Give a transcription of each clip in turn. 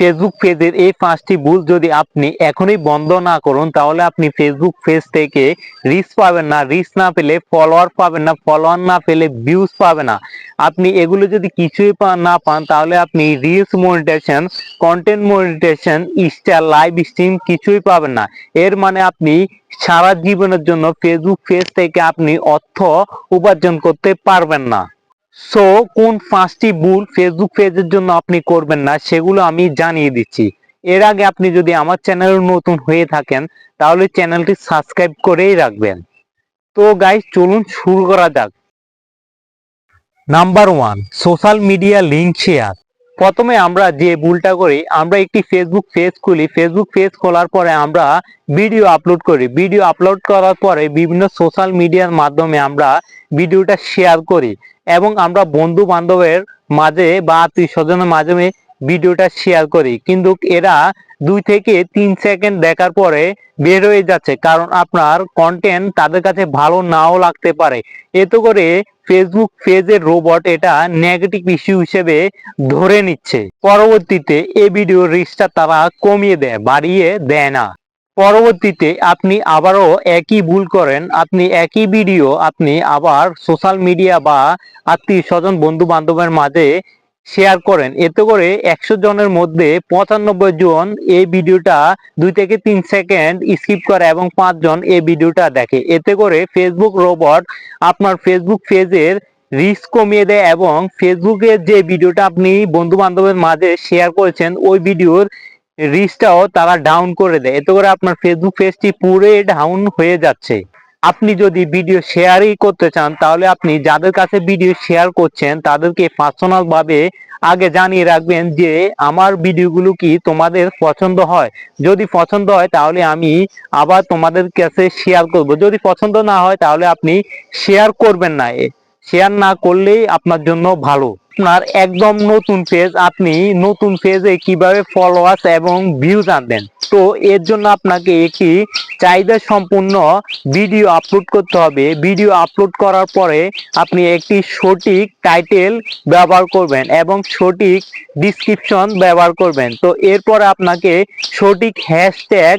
Facebook পেজের এই 5টি ভুল যদি আপনি এখনই বন্ধ না করুন, তাহলে আপনি ফেসবুক পেজ থেকে রিচ পাবেন না, রিচ না পেলে ফলোয়ার পাবেন না, ফলোয়ার না পেলে ভিউজ পাবেন না। আপনি এগুলো যদি কিছুই না পান, তাহলে আপনি reels monetization, content monetization, star, live stream কিছুই পাবেন না। এর মানে আপনি সারা জীবনের জন্য ফেসবুক পেজ থেকে আপনি অর্থ উপার্জন করতে পারবেন না। সো কোন 5টি ভুল ফেসবুক পেজের জন্য আপনি করবেন না, সেগুলো আমি জানিয়ে দিচ্ছি। এর আগে আপনি যদি আমার চ্যানেলে নতুন হয়ে থাকেন, তাহলে চ্যানেলটি সাবস্ক্রাইব করেই রাখবেন। তো গাইস, চলুন শুরু করা যাক। Number 1, social media link share. প্রথমে আমরা যে ভুলটা করি, আমরা একটি ফেসবুক পেজ খুলি। ফেসবুক পেজ খোলার পরে আমরা ভিডিও আপলোড করি। ভিডিও আপলোড করার পরে বিভিন্ন সোশ্যাল মিডিয়ার মাধ্যমে আমরা ভিডিওটা শেয়ার করি এবং আমরা বন্ধু বান্ধবের মাঝে বা আত্মীয় স্বজনের মাঝে ভিডিওটা শেয়ার করি। কিন্তু এরা 2 থেকে 3 সেকেন্ড দেখার পরে বের হয়ে যাচ্ছে, কারণ আপনার কন্টেন্ট তাদের কাছে ভালো নাও লাগতে পারে। এতে করে ফেসবুক পেজের রোবট এটা নেগেটিভ ইস্যু হিসেবে ধরে নিচ্ছে। পরবর্তীতে এই ভিডিও রিচটা তারা কমিয়ে দেয়, বাড়িয়ে দেয় না। পরবর্তীতে আপনি আবারও একই ভুল করেন। আপনি একই ভিডিও আপনি আবার সোশ্যাল মিডিয়া বা আত্মীয় স্বজন বন্ধু বান্ধবের মাঝে শেয়ার করেন। এতে করে 100 জনের মধ্যে 95 জন এই ভিডিওটা 2 থেকে 3 সেকেন্ড স্কিপ করে এবং 5 জন এই ভিডিওটা দেখে। এতে করে ফেসবুক রোবট আপনার ফেসবুক পেজের রিচ কমিয়ে দেয় এবং ফেসবুকের যে ভিডিওটা আপনি বন্ধু বান্ধবের মাঝে শেয়ার করেছেন, ওই ভিডিওর রিচটাও তারা ডাউন করে দেয়। এতে করে আপনার ফেসবুক পেজটি পুরোই ডাউন হয়ে যাচ্ছে। আপনি যদি ভিডিও শেয়ারই করতে চান, তাহলে আপনি যাদের কাছে ভিডিও শেয়ার করছেন তাদেরকে পার্সোনাল ভাবে আগে জানিয়ে রাখবেন যে আমার ভিডিওগুলো কি তোমাদের পছন্দ হয়। যদি পছন্দ হয় তাহলে আমি আবার তোমাদের কাছে শেয়ার করব। যদি পছন্দ না হয় তাহলে আপনি শেয়ার করবেন না। শেয়ার না করলেই আপনার জন্য ভালো। আপনার একদম নতুন পেজ, আপনি নতুন পেজে কিভাবে ফলোয়ার্স এবং ভিউজ আনবেন? তো এর জন্য আপনাকে একটি চাহিদা সম্পূর্ণ ভিডিও আপলোড করতে হবে। ভিডিও আপলোড করার পরে আপনি একটি সঠিক টাইটেল ব্যবহার করবেন এবং সঠিক ডিসক্রিপশন ব্যবহার করবেন। তো এরপরে আপনাকে সঠিক হ্যাশট্যাগ,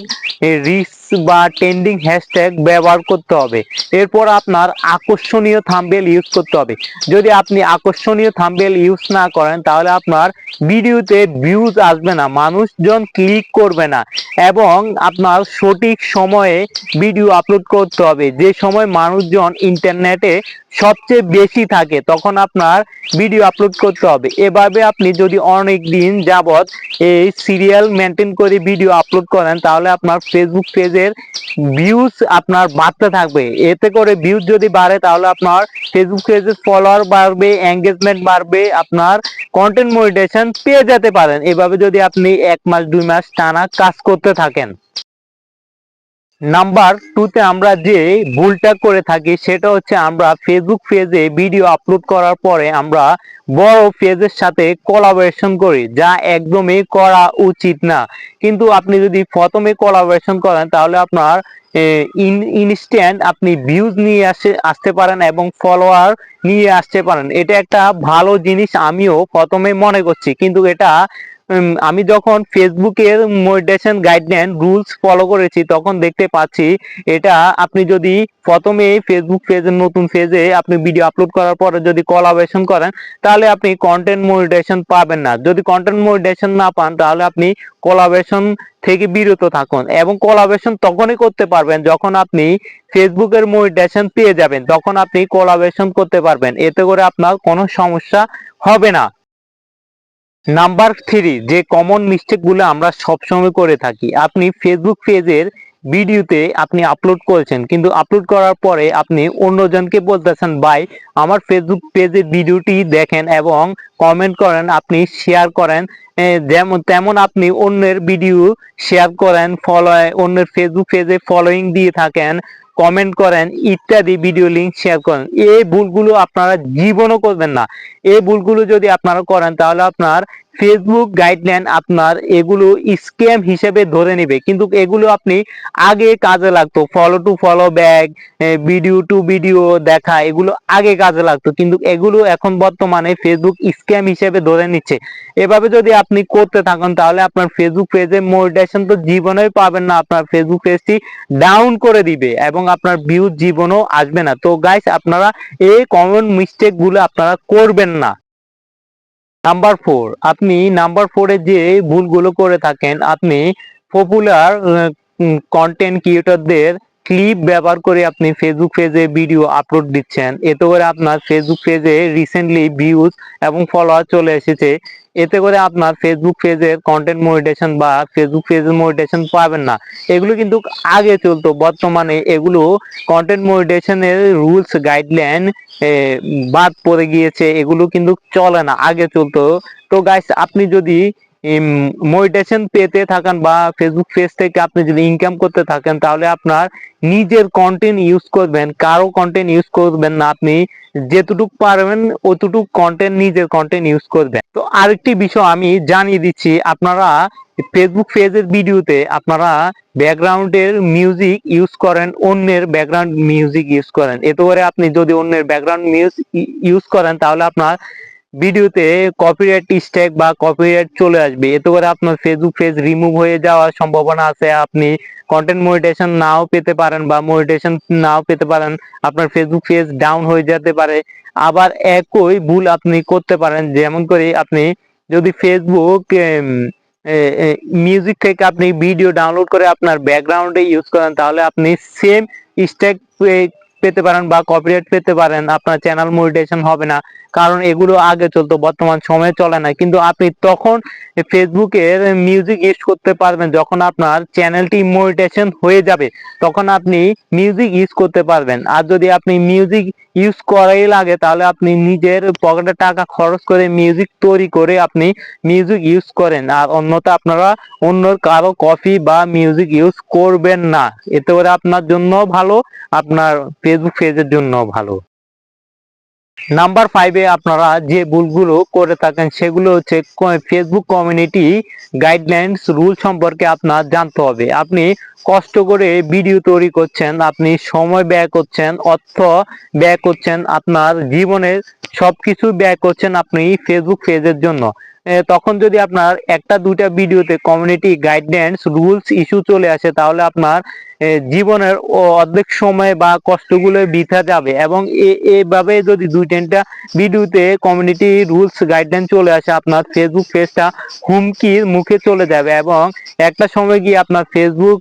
রিচ বা ট্রেন্ডিং হ্যাশট্যাগ ব্যবহার করতে হবে। এরপর আপনার আকর্ষণীয় থাম্বনেল ইউজ করতে হবে। যদি আপনি আকর্ষণীয় থাম্বনেল ইউজ না করেন, তাহলে আপনার ভিডিওতে ভিউজ আসবে না, মানুষজন ক্লিক করবে না। এবং আপনার সঠিক সময়ে ভিডিও আপলোড করতে হবে। যে সময় মানুষজন ইন্টারনেটে সবচেয়ে বেশি থাকে, তখন আপনার ভিডিও আপলোড করতে হবে। এভাবে আপনি যদি অনেক দিন যাবত এই সিরিয়াল মেনটেন করে ভিডিও আপলোড করেন, তাহলে আপনার ফেসবুক পেজের ভিউজ আপনার বাড়তে থাকবে। এতে করে ভিউজ যদি বাড়ে, তাহলে আপনার ফেসবুক পেজের ফলোয়ার বাড়বে, এঙ্গেজমেন্ট বাড়বে, আপনার কন্টেন্ট মনিটাইজেশন পেয়ে যেতে পারেন। এভাবে যদি আপনি 1 মাস 2 মাস টানা কাজ করতে থাকেন। নাম্বার 2তে আমরা যে ভুলটা করে থাকি, সেটা হচ্ছে আমরা ফেসবুক পেজে ভিডিও আপলোড করার পরে আমরা বড় পেজের সাথে কোলাবোরেশন করি, যা একদমই করা উচিত না। কিন্তু আপনি যদি প্রথমে কোলাবোরেশন করেন, তাহলে আপনার ইনস্ট্যান্ট আপনি ভিউজ নিয়ে আসতে পারেন এবং ফলোয়ার নিয়ে আসতে পারেন। এটা একটা ভালো জিনিস আমিও প্রথমে মনে করছি, কিন্তু এটা আমি যখন ফেসবুকের মনিটাইজেশন গাইডলাইন রুলস ফলো করেছি, তখন দেখতে পাচ্ছি এটা আপনি যদি প্রথমে ফেসবুক পেজের নতুন পেজে আপনি ভিডিও আপলোড করার পরে যদি কোলাবোরেশন করেন, তাহলে আপনি কন্টেন্ট মনিটাইজেশন পাবেন না। যদি কন্টেন্ট মনিটাইজেশন না পান, তাহলে আপনি কোলাবোরেশন থেকে বিরত থাকুন। এবং কোলাবোরেশন তখনই করতে পারবেন যখন আপনি ফেসবুকের মনিটাইজেশন পেয়ে যাবেন, তখন আপনি কোলাবোরেশন করতে পারবেন। এতে করে আপনার কোনো সমস্যা হবে না। নাম্বার 3, যে কমন মিস্টেকগুলো আমরা সবসময় করে থাকি, আপনি ফেসবুক পেজের ভিডিওতে আপনি আপলোড করেছেন, কিন্তু আপলোড করার পরে আপনি অন্যজনকে বলতেছেন, ভাই আমার ফেসবুক পেজের ভিডিওটি দেখেন এবং কমেন্ট করেন, আপনি শেয়ার করেন। যেমন তেমন আপনি অন্যের ভিডিও শেয়ার করেন, অন্যের ফেসবুক পেজে ফলোয়িং দিয়ে থাকেন, কমেন্ট করেন, ইত্যাদি ভিডিও লিঙ্ক শেয়ার করেন। এই ভুলগুলো আপনারা জীবনও করবেন না। এই ভুলগুলো যদি আপনারা করেন, তাহলে আপনার ফেসবুক গাইডলাইন আপনার এগুলো স্ক্যাম হিসেবে ধরে নেবে, কিন্তু এগুলো আপনি আগে কাজে লাগতো, follow to follow back, video to video দেখা, এগুলো আগে কাজে লাগতো, কিন্তু এগুলো এখন বর্তমানে ফেসবুক স্ক্যাম হিসেবে ধরে নিচ্ছে। এভাবে যদি আপনি করতে থাকেন তাহলে আপনার ফেসবুক পেজে মনিটাইজেশন তো জীবনেই পাবেন না, আপনার ফেসবুক পেজটি ডাউন করে দিবে এবং আপনার ভিউজ জীবনও আসবে না। তো গাইস, আপনারা এই কমন মিস্টেক গুলো আপনারা করবেন না। নাম্বার 4, আপনি নাম্বার 4-এ যে ভুলগুলো করে থাকেন, আপনি পপুলার কন্টেন্ট ক্রিয়েটরদের ক্লিপ ব্যবহার করে আপনি ফেসবুক পেজে ভিডিও আপলোড দিচ্ছেন। এতে করে আপনার ফেসবুক পেজে রিসেন্টলি ভিউজ এবং ফলোয়ার চলে এসেছে। এতে করে আপনার ফেসবুক পেজের কন্টেন্ট মনিটাইজেশন বা ফেসবুক পেজের মনিটাইজেশন পাবেন না। এগুলো কিন্তু আগে চলতো, বর্তমানে এগুলো কন্টেন্ট মনিটাইজেশনের রুলস গাইডলাইন বাদ পড়ে গিয়েছে, এগুলো কিন্তু চলে না, আগে চলতো। তো গাইস, আপনি যদি মনিটাইজেশন পেতে থাকেন বা ফেসবুক পেজ থেকে আপনি যদি ইনকাম করতে থাকেন, তাহলে আপনার নিজের কন্টেন্ট ইউজ করবেন, কারো কন্টেন্ট ইউজ করবেন না। আপনি যেতটুকু পারবেন অতটুকু কন্টেন্ট, নিজের কন্টেন্ট ইউজ করবেন। তো আরেকটি বিষয় আমি জানিয়ে দিচ্ছি, আপনারা ফেসবুক পেজের ভিডিওতে আপনারা ব্যাকগ্রাউন্ডের মিউজিক ইউজ করেন, অন্যের ব্যাকগ্রাউন্ড মিউজিক ইউজ করেন। এতে করে আপনি যদি অন্যের ব্যাকগ্রাউন্ড মিউজিক ইউজ করেন তাহলে আপনার ভিডিওতে কপিরাইট স্ট্রাইক বা কপিরাইট চলে আসবে। এতে করে আপনার ফেসবুক পেজ রিমুভ হয়ে যাওয়ার সম্ভাবনা আছে, আপনি কন্টেন্ট মনিটাইজেশন নাও পেতে পারেন বা মনিটাইজেশন নাও পেতে পারেন, আপনার ফেসবুক পেজ ডাউন হয়ে যেতে পারে। আবার একই ভুল আপনি করতে পারেন, যেমন করে আপনি যদি ফেসবুক মিউজিক থেকে আপনি ভিডিও ডাউনলোড করে আপনার ব্যাকগ্রাউন্ডে ইউজ করেন, তাহলে আপনি সেম স্ট্রাইক পেতে পারেন বা কপিরাইট পেতে পারেন, আপনার চ্যানেল মনিটাইজেশন হবে না। কারণ এগুলো আগে চলতো, বর্তমান সময়ে চলে না। কিন্তু আপনি তখন ফেসবুকের মিউজিক ইউজ করতে পারবেন যখন আপনার চ্যানেলটি মনিটাইজেশন হয়ে যাবে, তখন আপনি মিউজিক ইউজ করতে পারবেন। আর যদি আপনি মিউজিক ইউজ করাই লাগে তাহলে আপনি নিজের পকেটে টাকা খরচ করে মিউজিক তৈরি করে আপনি মিউজিক ইউজ করেন, আর অন্যথা আপনারা অন্য কারো কপি বা মিউজিক ইউজ করবেন না। এতে করে আপনার জন্য ভালো, আপনার ফেসবুক পেজের জন্য ভালো। নাম্বার 5-এ আপনারা যে ভুলগুলো করে থাকেন সেগুলো হচ্ছে ফেসবুক কমিউনিটি গাইডলাইন্স রুল সম্পর্কে আপনার জানতে হবে। আপনি কষ্ট করে ভিডিও তৈরি করছেন, আপনি সময় ব্যয় করছেন, অর্থ ব্যয় করছেন, আপনার জীবনের সবকিছু ব্যয় করছেন আপনি ফেসবুক পেজের জন্য। তখন যদি আপনার একটা দুইটা ভিডিওতে কমিউনিটি গাইডলাইন্স রুলস ইস্যু চলে আসে, তাহলে আপনার জীবনের অর্ধেক সময় বা কষ্টগুলো বৃথা যাবে। এবং এভাবে যদি 2-3টা ভিডিওতে কমিউনিটি রুলস গাইডলাইন চলে আসে, আপনার ফেসবুক পেজটা হুমকির মুখে চলে যাবে এবং একটা সময় গিয়ে আপনার ফেসবুক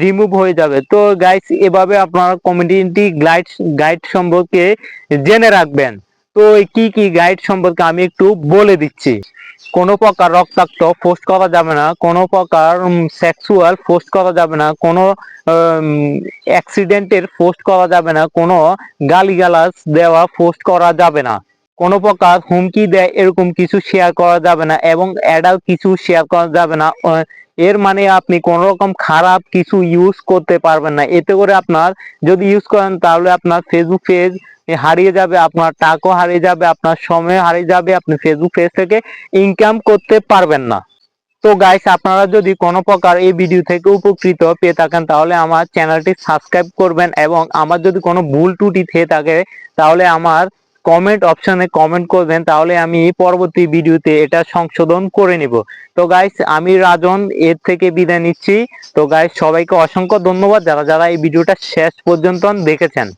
রিমুভ হয়ে যাবে। তো গাইস, এভাবে আপনার কমিউনিটি গাইড সম্পর্কে জেনে রাখবেন। তো কি কি গাইড সম্পর্কে আমি একটু বলে দিচ্ছি। কোনো প্রকার রক্তাক্ত পোস্ট করা যাবে না, কোনো প্রকার সেক্সুয়াল পোস্ট করা যাবে না, কোনো অ্যাক্সিডেন্টের পোস্ট করা যাবে না, কোনো গালিগালাজ দেওয়া পোস্ট করা যাবে না, কোনো প্রকার হুমকি দেয় এরকম কিছু শেয়ার করা যাবে না, এবং অ্যাডাল্ট কিছু শেয়ার করা যাবে না। এর মানে আপনি কোনো রকম খারাপ কিছু ইউজ করতে পারবেন না। এতে করে আপনার যদি ইউজ করেন তাহলে আপনার ফেসবুক পেজ হারিয়ে যাবে, আপনার টাকাও হারিয়ে যাবে, আপনার সময় হারিয়ে যাবে, আপনি ফেসবুক পেজ থেকে ইনকাম করতে পারবেন না। তো গাইস, আপনারা যদি কোনো প্রকার এই ভিডিও থেকে উপকৃত পেয়ে থাকেন তাহলে আমার চ্যানেলটি সাবস্ক্রাইব করবেন, এবং আমার যদি কোনো ভুল ত্রুটি থেকে থাকে তাহলে আমার কমেন্ট অপশনে কমেন্ট করবেন, তাহলে আমি পরবর্তী ভিডিওতে এটা সংশোধন করে নিব। তো গাইস, আমি রাজন এর থেকে বিদায় নিচ্ছি। তো গাইস, সবাইকে অসংখ্য ধন্যবাদ যারা যারা এই ভিডিওটা শেষ পর্যন্ত দেখেছেন।